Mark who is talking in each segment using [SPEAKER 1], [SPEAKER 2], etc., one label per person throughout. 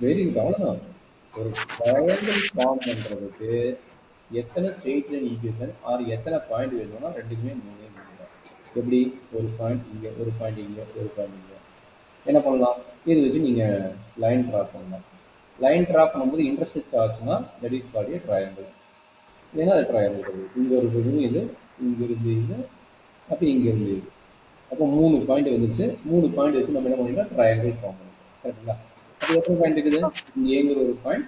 [SPEAKER 1] Very good. அவ்வளோதான். ஒரு triangle form பண்ணுறதுக்கு எத்தனை ஸ்ட்ரெயிட் லைன் ஈக்குவேஷன் ஆர் எத்தனை பாயிண்ட் வேணும்னா ரெண்டுக்குமே மூணே மூணு தான். எப்படி? ஒரு பாயிண்ட் இங்கே, ஒரு பாயிண்ட் இங்கே, ஒரு பாயிண்ட் இங்கே. என்ன பண்ணலாம்? இது வச்சு நீங்கள் லைன் ட்ரா பண்ணலாம். லைன் ட்ரா பண்ணும்போது இன்டர்செக்ட் ஆச்சுன்னா that is called A triangle. ஏன்னா அது ட்ரையாங்கிள் கிடையாது. இங்கே ஒரு இது, இங்கே இருந்து இது, அப்போ இங்கே இருந்து இது. அப்போ 3 பாயிண்ட் வந்துச்சு. 3 பாயிண்ட் வச்சு நம்ம என்ன பண்ணிக்கலாம்? ட்ரையாங்கிள் ஃபார்ம் பண்ணிக்கலாம். கரெக்டுங்களா? அது எத்தனை பாயிண்ட் இருக்குது? இது ஏங்கிற ஒரு பாயிண்ட்,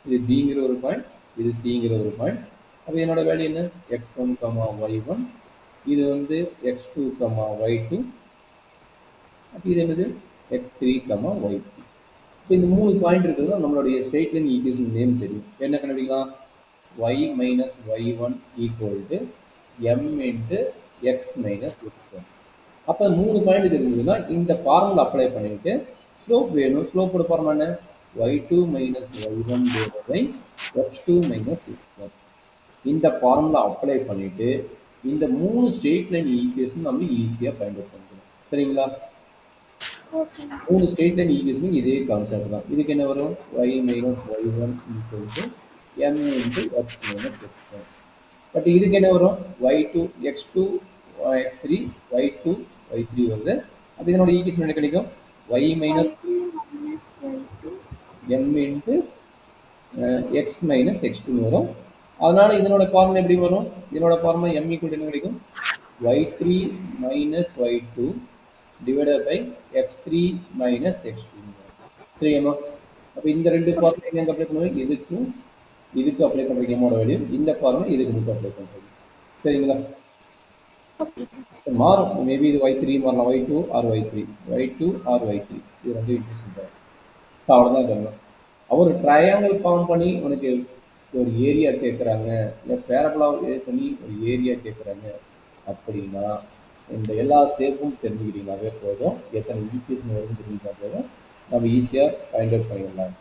[SPEAKER 1] இது பிங்கிற ஒரு பாயிண்ட், இது சிங்கிற ஒரு பாயிண்ட். அப்போ என்னோட வேல்யூ என்ன? x1, y1. இது வந்து x2, y2. அப்போ இது என்னது? x3, y3. இப்போ இந்த 3 பாயிண்ட் இருக்கிறது நம்மளுடைய ஸ்ட்ரெயிட் லைன் ஈக்குவேஷன் நேம் தெரியும். என்ன கண்டுபிடிக்கலாம்? y minus y1 equal to m into x minus x1. அப்போ 3 பாயிண்ட் தெரிஞ்சதுன்னா இந்த ஃபார்முலா அப்ளை பண்ணிட்டு ஸ்லோப் வேணும். ஸ்லோப்போட ஃபார்முலா என்ன? y2 minus y1 divided by x2 minus x1. இந்த ஃபார்முலா அப்ளை பண்ணிட்டு இந்த 3 ஸ்ட்ரெயிட் லைன் ஈக்குவேஷன் நம்ம ஈஸியாக பயன்படுத்த முடியும். சரிங்களா? 3 ஸ்ட்ரெயிட் லைன் ஈக்குவேஷன் இதே கான்செப்ட் தான். இதுக்கு என்ன வரும்? y minus y1 equal to m into x minus x1. But இதுக்கு என்ன வரும்? y2, x2, x3, y2, y3 வருது. அப்போ இதனோட ஈக்குவேஷன் என்ன கிடைக்கும்? y minus m into x minus x2 வரும். அதனால இதனோட ஃபார்முலா எப்படி வரும்? இதனோட ஃபார்முலா m equal to என்ன கிடைக்கும்? y3 minus y2 divided by x3 minus x2. சரியாமா? அப்போ இந்த ரெண்டு ஃபார்முலா எங்க அப்ளை பண்ணுவோம்? இதுக்கு அப்ளை பண்ணுறீங்க மோட வேல்யூ, இந்த ஃபார்முலா இதுக்கு அப்ளை பண்ணுறீங்க. சரிங்களா? மாறும். மேபி இது y3 மாறலாம், y2 ஆர் y3 இது ரெண்டு இன்ட்ரெஸ்ட் தான். ஸோ அவ்வளோதான் சொல்லலாம். அவர் ட்ரையாங்கிள் ஃபார்ம் பண்ணி உனக்கு ஒரு ஏரியா கேட்குறாங்க, இல்லை பேரபுளாக இது பண்ணி ஒரு ஏரியா கேட்குறாங்க அப்படின்னா இந்த எல்லா ஷேப்பும் தெரிஞ்சுக்கிட்டீங்கன்னாவே போதும், எத்தனை ஈக்குவேஷன் வரும்னு தெரிஞ்சுக்கிட்டா போதும், நம்ம ஈஸியாக ஃபைண்ட் அவுட் பண்ணிடலாம்.